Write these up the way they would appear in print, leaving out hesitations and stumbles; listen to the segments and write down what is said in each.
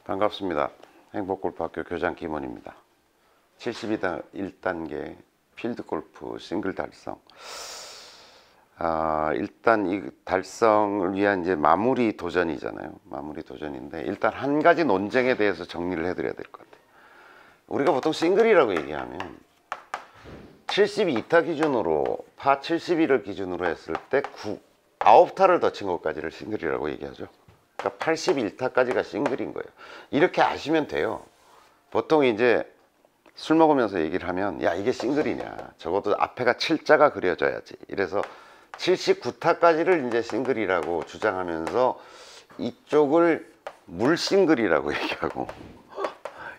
반갑습니다. 행복골프학교 교장 김원입니다. 71단계 필드골프 싱글 달성. 일단 이 달성을 위한 이제 마무리 도전이잖아요. 마무리 도전인데 일단 한 가지 논쟁에 대해서 정리를 해드려야 될 것 같아요. 우리가 보통 싱글이라고 얘기하면 72타 기준으로 파 71을 기준으로 했을 때 9타를 더 친 것까지를 싱글이라고 얘기하죠. 그러니까 81타까지가 싱글인 거예요. 이렇게 아시면 돼요. 보통 이제 술 먹으면서 얘기를 하면 야 이게 싱글이냐, 적어도 앞에가 7자가 그려져야지. 이래서 79타까지를 이제 싱글이라고 주장하면서 이쪽을 물싱글이라고 얘기하고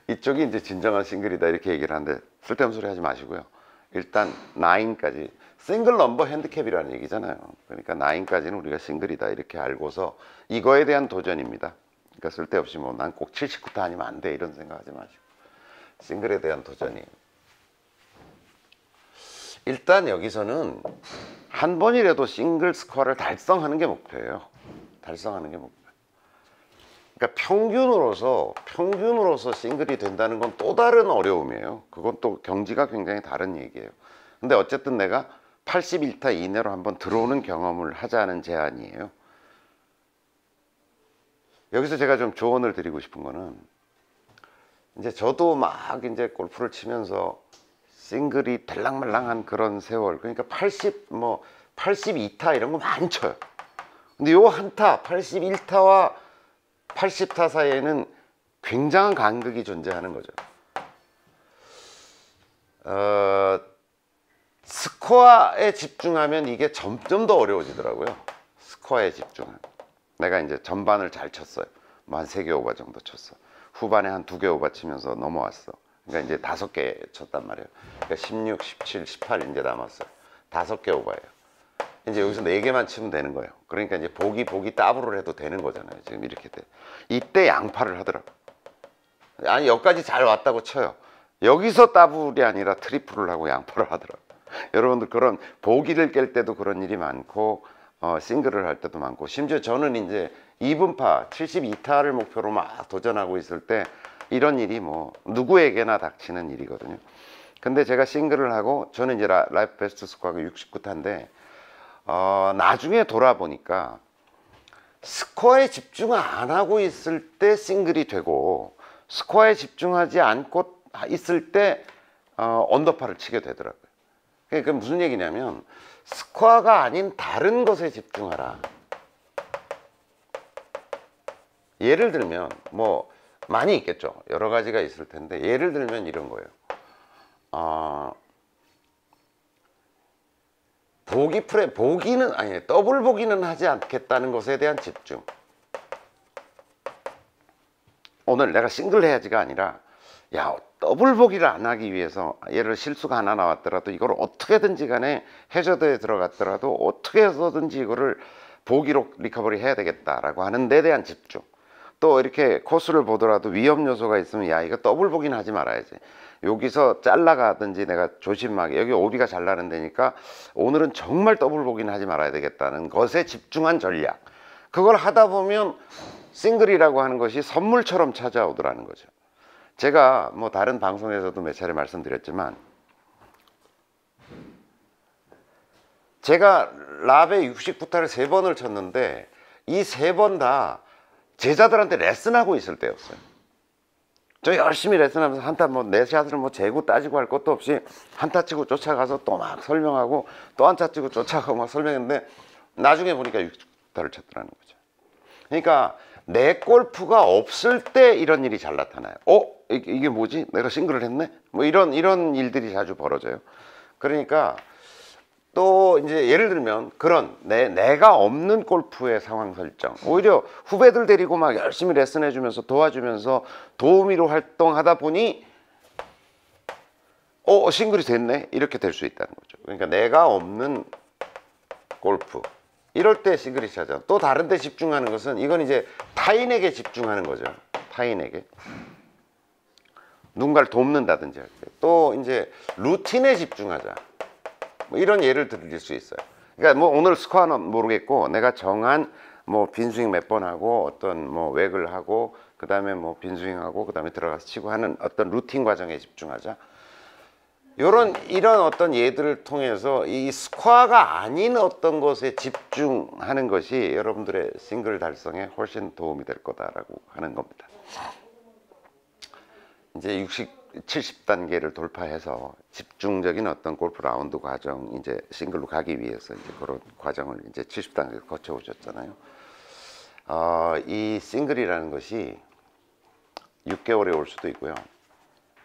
이쪽이 이제 진정한 싱글이다 이렇게 얘기를 하는데 쓸데없는 소리 하지 마시고요. 일단 9까지 싱글 넘버 핸디캡이라는 얘기잖아요. 그러니까 9까지는 우리가 싱글이다 이렇게 알고서 이거에 대한 도전입니다. 그러니까 쓸데없이 뭐 난 꼭 79타 아니면 안 돼 이런 생각하지 마시고 싱글에 대한 도전이에요. 일단 여기서는 한 번이라도 싱글 스코어를 달성하는 게 목표예요. 달성하는 게 목표. 그러니까 평균으로서 싱글이 된다는 건 또 다른 어려움이에요. 그건 또 경지가 굉장히 다른 얘기예요. 근데 어쨌든 내가 81타 이내로 한번 들어오는 경험을 하자는 제안이에요. 여기서 제가 좀 조언을 드리고 싶은 거는 이제 저도 막 이제 골프를 치면서 싱글이 될랑말랑한 그런 세월, 그러니까 82타 이런 거 많이 쳐요. 근데 요 한타 81타와 80타 사이에는 굉장한 간극이 존재하는 거죠. 스코어에 집중하면 이게 점점 더 어려워지더라고요. 스코어에 집중하면. 내가 이제 전반을 잘 쳤어요. 뭐 한 3개 오버 정도 쳤어. 후반에 한 2개 오버 치면서 넘어왔어. 그러니까 이제 5개 쳤단 말이에요. 그러니까 16, 17, 18 이제 남았어요. 5개 오버예요. 이제 여기서 4개만 치면 되는 거예요. 그러니까 이제 보기 더블을 해도 되는 거잖아요. 지금 이렇게 돼. 이때 양파를 하더라고. 아니 여기까지 잘 왔다고 쳐요. 여기서 더블이 아니라 트리플을 하고 양파를 하더라고. 여러분들 그런 보기를 깰 때도 그런 일이 많고 싱글을 할 때도 많고, 심지어 저는 이제 2분파 72타를 목표로 막 도전하고 있을 때 이런 일이 뭐 누구에게나 닥치는 일이거든요. 근데 제가 싱글을 하고 저는 이제 라이프 베스트 스코어가 69타인데 나중에 돌아보니까 스코어에 집중 안 하고 있을 때 싱글이 되고 스코어에 집중하지 않고 있을 때 언더파를 치게 되더라고요. 그러니까 무슨 얘기냐면 스코어가 아닌 다른 것에 집중하라. 예를 들면 뭐 많이 있겠죠. 여러 가지가 있을 텐데 예를 들면 이런 거예요. 더블 보기는 하지 않겠다는 것에 대한 집중. 오늘 내가 싱글 해야지가 아니라 야 더블 보기를 안 하기 위해서, 예를 실수가 하나 나왔더라도 이걸 어떻게든지 간에 해저드에 들어갔더라도 어떻게 해서든지 이거를 보기로 리커버리 해야 되겠다라고 하는 데 대한 집중. 또 이렇게 코스를 보더라도 위험 요소가 있으면 야 이거 더블 보기는 하지 말아야지, 여기서 잘라가든지 내가 조심하게, 여기 오비가 잘 나는 데니까 오늘은 정말 더블 보기는 하지 말아야 되겠다는 것에 집중한 전략. 그걸 하다 보면 싱글이라고 하는 것이 선물처럼 찾아오더라는 거죠. 제가 뭐 다른 방송에서도 몇 차례 말씀드렸지만 제가 랍에 69타를 3번을 쳤는데 이 3번 다 제자들한테 레슨하고 있을 때였어요. 저 열심히 레슨하면서 한타 뭐 내 샷을 뭐 재고 따지고 할 것도 없이 한타 치고 쫓아가서 또 막 설명하고 또 한타 치고 쫓아가고 막 설명했는데 나중에 보니까 69타를 쳤더라는 거죠. 그러니까 내 골프가 없을 때 이런 일이 잘 나타나요. 이게 뭐지? 내가 싱글을 했네? 뭐 이런 일들이 자주 벌어져요. 그러니까 또 이제 예를 들면 그런 내가 없는 골프의 상황 설정, 오히려 후배들 데리고 막 열심히 레슨해 주면서 도와주면서 도우미로 활동하다 보니 싱글이 됐네 이렇게 될 수 있다는 거죠. 그러니까 내가 없는 골프 이럴 때 싱글이 차죠. 또 다른 데 집중하는 것은 이건 이제 타인에게 집중하는 거죠. 타인에게 누군가를 돕는다든지 할 때 또 이제 루틴에 집중하자 뭐 이런 예를 드릴 수 있어요. 그러니까 뭐 오늘 스코어는 모르겠고 내가 정한 뭐 빈스윙 몇 번 하고 어떤 뭐 웩을 하고 그 다음에 뭐 빈스윙 하고 그 다음에 들어가서 치고 하는 어떤 루틴 과정에 집중하자. 이런 어떤 예들을 통해서 이 스코어가 아닌 어떤 것에 집중하는 것이 여러분들의 싱글 달성에 훨씬 도움이 될 거다라고 하는 겁니다. 이제 70단계를 돌파해서 집중적인 어떤 골프 라운드 과정, 이제 싱글로 가기 위해서 이제 그런 과정을 이제 70단계를 거쳐오셨잖아요. 이 싱글이라는 것이 6개월에 올 수도 있고요.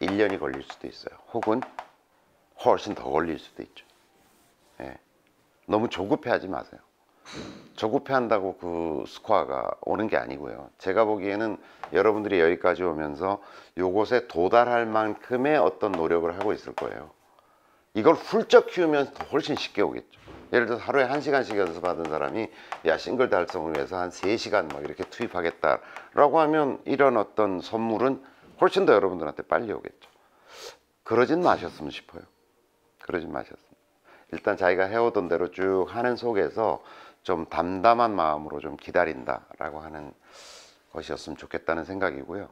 1년이 걸릴 수도 있어요. 혹은 훨씬 더 걸릴 수도 있죠. 예. 너무 조급해하지 마세요. 조급해한다고 그 스코어가 오는 게 아니고요. 제가 보기에는 여러분들이 여기까지 오면서 요곳에 도달할 만큼의 어떤 노력을 하고 있을 거예요. 이걸 훌쩍 키우면 훨씬 쉽게 오겠죠. 예를 들어서 하루에 1시간씩 연습하던 사람이 야 싱글 달성을 위해서 한 3시간 막 이렇게 투입하겠다라고 하면 이런 어떤 선물은 훨씬 더 여러분들한테 빨리 오겠죠. 그러진 마셨으면 싶어요. 그러진 마셨습니다. 일단 자기가 해오던 대로 쭉 하는 속에서 좀 담담한 마음으로 좀 기다린다라고 하는 것이었으면 좋겠다는 생각이고요.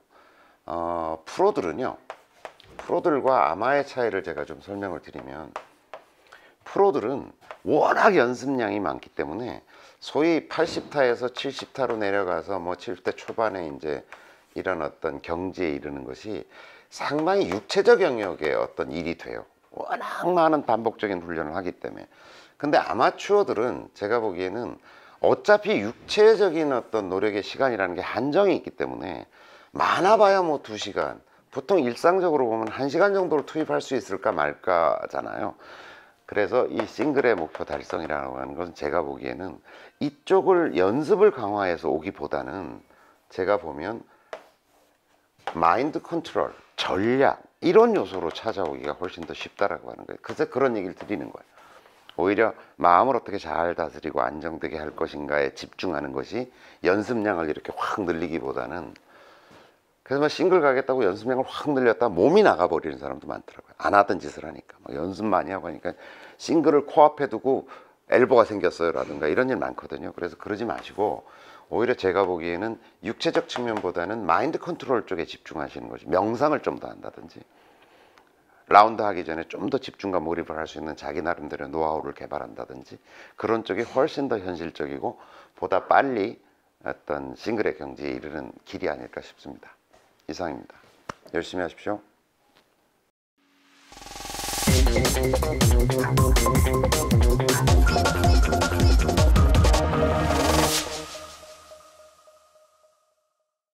프로들과 아마의 차이를 제가 좀 설명을 드리면, 프로들은 워낙 연습량이 많기 때문에 소위 80타에서 70타로 내려가서 뭐 70대 초반에 이제 이런 어떤 경지에 이르는 것이 상당히 육체적 영역의 어떤 일이 돼요. 워낙 많은 반복적인 훈련을 하기 때문에. 근데 아마추어들은 제가 보기에는 어차피 육체적인 어떤 노력의 시간이라는 게 한정이 있기 때문에 많아봐야 뭐 2시간, 보통 일상적으로 보면 1시간 정도를 투입할 수 있을까 말까잖아요. 그래서 이 싱글의 목표 달성이라고 하는 것은 제가 보기에는 이쪽을 연습을 강화해서 오기보다는 제가 보면 마인드 컨트롤, 전략 이런 요소로 찾아오기가 훨씬 더 쉽다라고 하는 거예요. 그래서 그런 얘기를 드리는 거예요. 오히려 마음을 어떻게 잘 다스리고 안정되게 할 것인가에 집중하는 것이 연습량을 이렇게 확 늘리기보다는. 그래서 막 싱글 가겠다고 연습량을 확 늘렸다 몸이 나가버리는 사람도 많더라고요. 안 하던 짓을 하니까. 막 연습 많이 하고 하니까 싱글을 코앞에 두고 엘보가 생겼어요 라든가 이런 일 많거든요. 그래서 그러지 마시고 오히려 제가 보기에는 육체적 측면보다는 마인드 컨트롤 쪽에 집중하시는 거죠. 명상을 좀 더 한다든지, 라운드 하기 전에 좀 더 집중과 몰입을 할 수 있는 자기 나름대로 노하우를 개발한다든지, 그런 쪽이 훨씬 더 현실적이고 보다 빨리 어떤 싱글의 경지에 이르는 길이 아닐까 싶습니다. 이상입니다. 열심히 하십시오.